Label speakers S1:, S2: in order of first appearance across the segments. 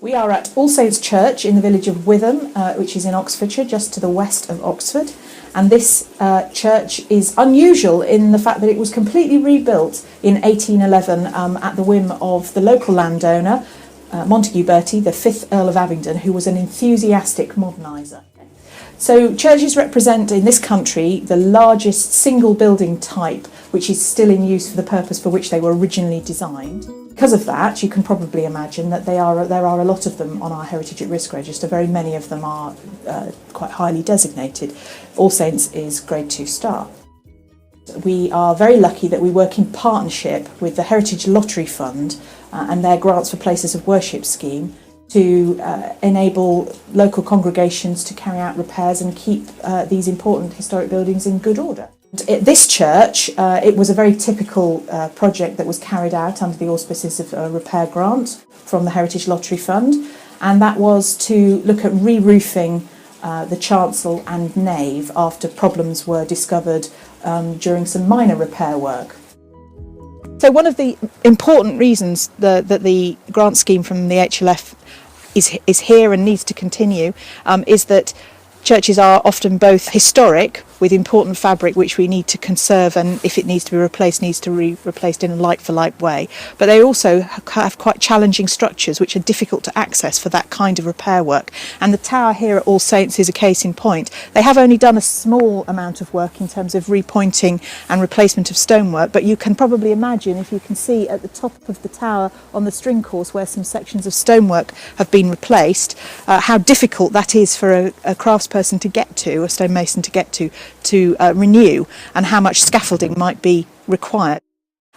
S1: We are at All Saints Church in the village of Wytham, which is in Oxfordshire, just to the west of Oxford. And this church is unusual in the fact that it was completely rebuilt in 1811 at the whim of the local landowner, Montague Bertie, the 5th Earl of Abingdon, who was an enthusiastic moderniser. So churches represent in this country the largest single building type which is still in use for the purpose for which they were originally designed. Because of that, you can probably imagine that there are a lot of them on our Heritage at Risk register. Very many of them are quite highly designated. All Saints is Grade 2 star. We are very lucky that we work in partnership with the Heritage Lottery Fund and their Grants for Places of Worship scheme to enable local congregations to carry out repairs and keep these important historic buildings in good order. At this church, it was a very typical project that was carried out under the auspices of a repair grant from the Heritage Lottery Fund, and that was to look at re-roofing the chancel and nave after problems were discovered during some minor repair work. So one of the important reasons that the grant scheme from the HLF is here and needs to continue is that churches are often both historic, with important fabric which we need to conserve, and if it needs to be replaced, needs to be replaced in a like-for-like way. But they also have quite challenging structures which are difficult to access for that kind of repair work. And the tower here at All Saints is a case in point. They have only done a small amount of work in terms of repointing and replacement of stonework, but you can probably imagine, if you can see at the top of the tower on the string course where some sections of stonework have been replaced, how difficult that is for a craftsperson to get to, a stonemason to get to renew, and how much scaffolding might be required.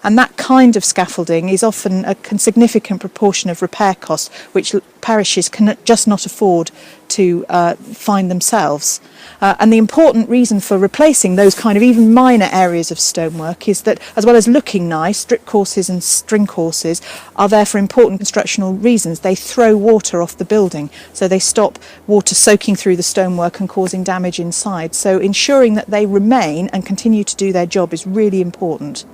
S1: And that kind of scaffolding is often a significant proportion of repair costs, which parishes can just not afford to find themselves. And the important reason for replacing those kind of even minor areas of stonework is that, as well as looking nice, strip courses and string courses are there for important constructional reasons. They throw water off the building, so they stop water soaking through the stonework and causing damage inside. So ensuring that they remain and continue to do their job is really important.